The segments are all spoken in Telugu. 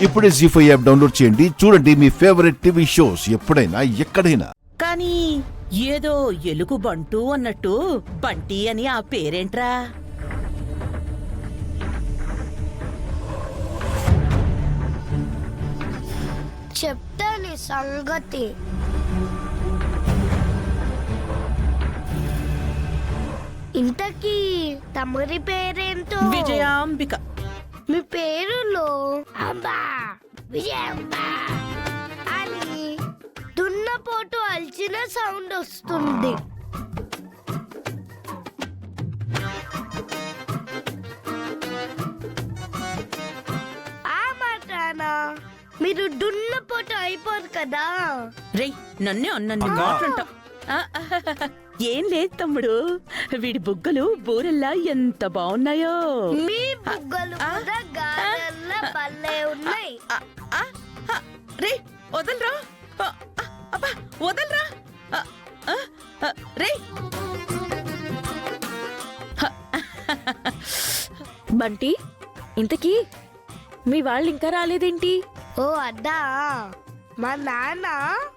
ఇప్పుడే జీ5 యాప్ డౌన్లోడ్ చేయండి. చూడండి మీ ఫేవరెట్ టీవీ షోస్ ఎప్పుడైనా ఎక్కడైనా. కానీ ఏదో ఎలుగు బంటు అన్నట్టు బంటి అని ఆ పేరేంట్రా? చెప్తా నీ సంగతి. ఇంతకీ తమరి పేరేంటో? విజయాంబిక. మీ పేరులో అంబా విజయాంబా అని దున్నపోటు అల్చిన సౌండ్ వస్తుంది. ఆ మాటనా మీరు దున్నపోటు అయిపోరు కదా? రేయ్ నన్నే అన్నన్ని మాట్లాంటావు. ఏం లేదు తమ్ముడు, వీడి బుగ్గలు బూరెల్లా ఎంత బాగున్నాయో. మీ బుగ్గలు కూడా గారెల్లా భలే ఉన్నాయి. రే వదలరా, అబ్బా వదలరా. రే బంటి, ఇంతకీ మీ వాళ్ళు ఇంకా రాలేదేంటి? ఓ అద్దా, మా నాన్న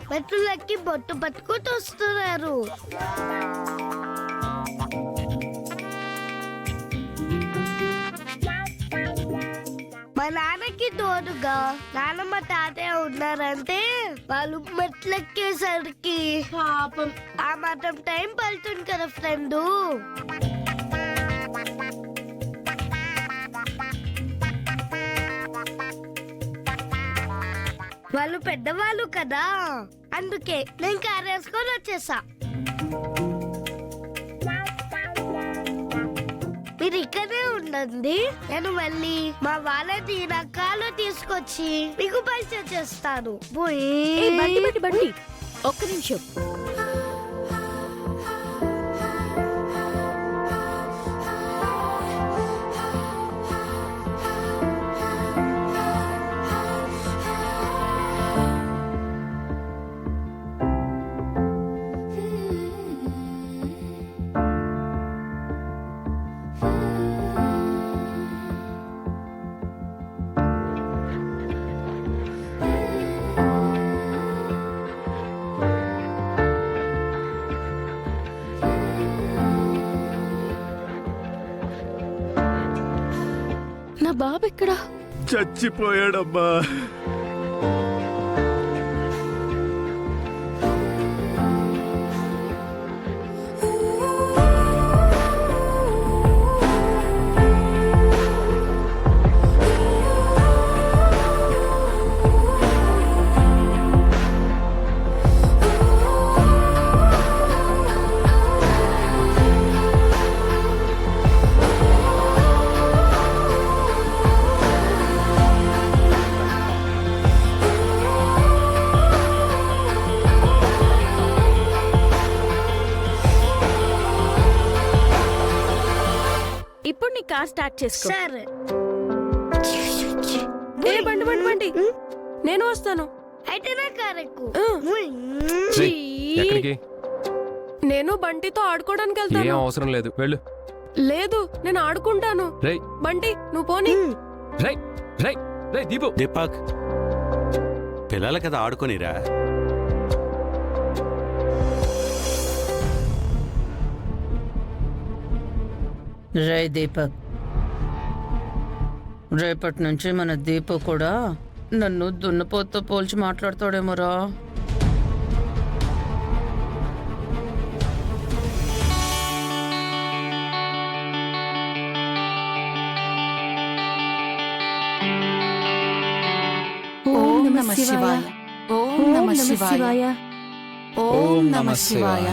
మెట్లకి బొట్టు పట్టుకుంటూ వస్తున్నారు. మా నాన్నకి తోడుగా నాన్నమ్మ తాతయ్య ఉన్నారంటే వాళ్ళు మెట్లెక్కేసరికి పాపం ఆ మాత్రం టైం పడుతుంది కదా ఫ్రెండు. వాళ్ళు పెద్దవాళ్ళు కదా, అందుకే నేను కారు వేసుకొని వచ్చేసా. మీరు ఇక్కడే ఉండండి, నేను వెళ్ళి మా వాళ్ళని రకాలు తీసుకొచ్చి మీకు పరిచయం చేస్తాను. ఏ, బంటి బంటి బంటి, ఒక్క నిమిషం. నా బాబు ఎక్కడా? చచ్చిపోయాడమ్మా. ఇప్పుడు నీ కార్ స్టార్ట్ చేసుకో. సరే. ఏ, బండి బండి బండి, నేను వస్తాను. అయితే నా కారు ఎక్కు. ఎక్కడికి? నేను బంటితో ఆడుకోవడానికి ఏం వెళ్తాను. అవసరం లేదు, వెళ్ళు. లేదు, నేను ఆడుకుంటాను. రేయ్ బంటి నువ్వు పోనీ. రేయ్ రేయ్ రేయ్ దీపు. దీపక్, పిల్లల కదా ఆడుకోనిరా. రే దీపక్, రేపటి నుంచి మన దీపు కూడా నన్ను దున్నపోతూ పోల్చి మాట్లాడతాడేమోరా. ఓం నమః శివాయ. ఓం నమః శివాయ. ఓం నమః శివాయ.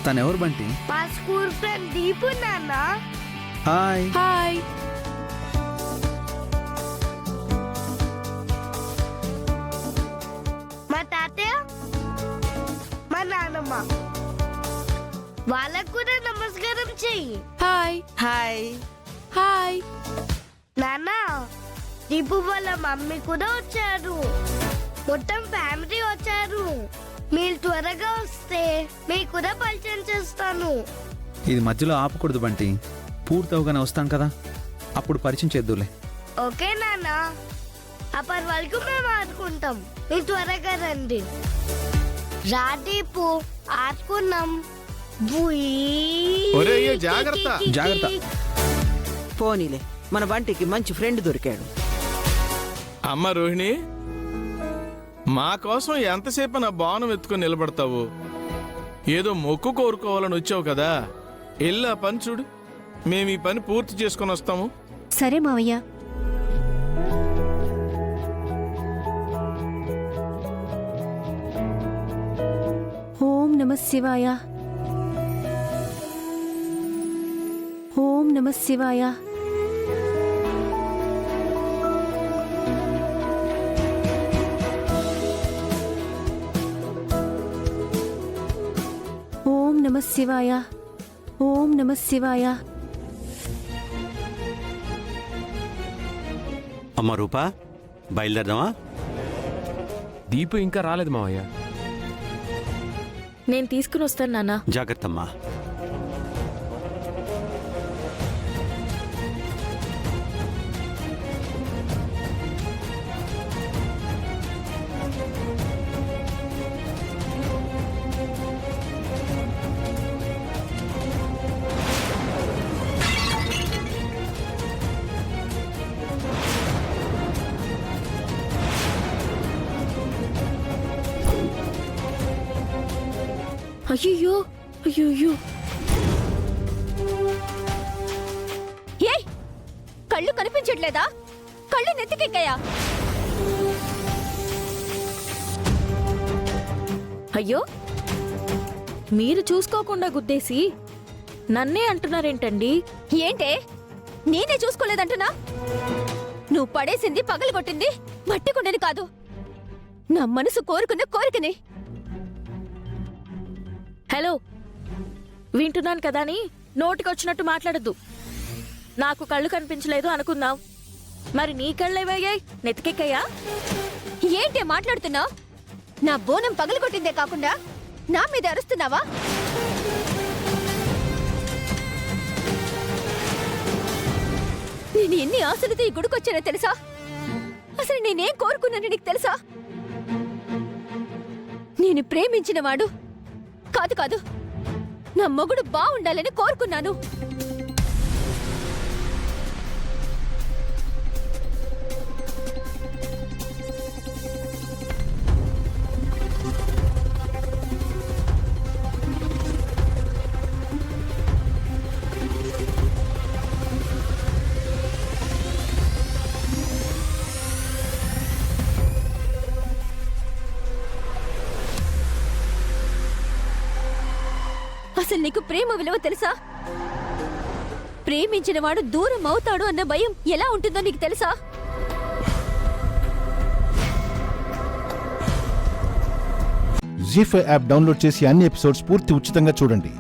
తనెవరు బంటి? మా స్కూల్ ఫ్రెండ్ దీపు నాన్న. హాయ్. హాయ్. మా తాతయ్య, మా నాన్నమ్మ, వాళ్ళకు కూడా నమస్కారం చెయ్యి. హాయ్. హాయ్. హాయ్. నాన్న, దీపు వాళ్ళ మమ్మీ కూడా వచ్చారు. మొత్తం ఫ్యామిలీ వచ్చారు. మీరు త్వరగా వస్తే మీకు కూడా పరిచయం చేస్తాను. ఇది మధ్యలో ఆపకూడదు బంటి. పూర్తవగానే వస్తాం కదా, అప్పుడు పరిచయం చేద్దులే. ఓకే నాన్న, అప్పటి వరకు మేము ఆడుకుంటాం. మీరు త్వరగా రండి. రాదీపు ఆడుకున్నాం. ఒరేయ్, జాగ్రత్త. జాగ్రత్త. పోనీలే, మన బంటికి మంచి ఫ్రెండ్ దొరికాడు. అమ్మ రోహిణి, మా కోసం ఎంతసేపు నా బాణం ఎత్తుకొని నిలబడతావు? ఏదో మొక్కు కోరుకోవాలని వచ్చావు కదా, ఎల్లా పని చూడు. మేము ఈ పని పూర్తి చేసుకొని వస్తాము. సరే మావయ్య. ఓం నమ శివాయ. ఓం నమ శివాయ. ఓం నమ శివాయ. ఓం నమ శివాయ. అమ్మ రూపా, బయలుదేరదామా? దీపు ఇంకా రాలేదు మావయ్య. నేను తీసుకుని వస్తాను నాన్న. జాగ్రత్త అమ్మా. అయ్యో అయ్యో, ఏయ్, కళ్ళు కనిపించట్లేదా? కళ్ళు నెత్తికెక్కాయా? అయ్యో, మీరు చూసుకోకుండా గుద్దేసి నన్నే అంటున్నారేంటండి? ఏంటే, నేనే చూసుకోలేదంటున్నా? నువ్వు పడేసింది పగలగొట్టింది మట్టి కుండని కాదు, నా మనసు కోరుకున్న కోరికని. హలో, వింటున్నాను కదా అని నోటికొచ్చినట్టు మాట్లాడద్దు. నాకు కళ్ళు కనిపించలేదు అనుకుందాం, మరి నీ కళ్ళేవయ్యాయి? నెత్తికెక్కయ్యా? ఏంటే మాట్లాడుతున్నావు? నా బోనం పగలగొట్టిందే కాకుండా నా మీద అరుస్తున్నావా? నేను ఎన్ని ఆశలతో ఈ గుడికొచ్చానో తెలుసా? అసలు నేనేం కోరుకున్నాను నీకు తెలుసా? నేను ప్రేమించిన వాడు కాదు కాదు, నా మొగుడు బాగుండాలని కోరుకున్నాను. అసలు నీకు ప్రేమ విలువ తెలుసా? ప్రేమించిన వాడు దూరం అవుతాడు అన్న భయం ఎలా ఉంటుందో నీకు తెలుసా? జీ5 యాప్ డౌన్లోడ్ చేసి అన్ని ఎపిసోడ్స్ పూర్తి ఉచితంగా చూడండి.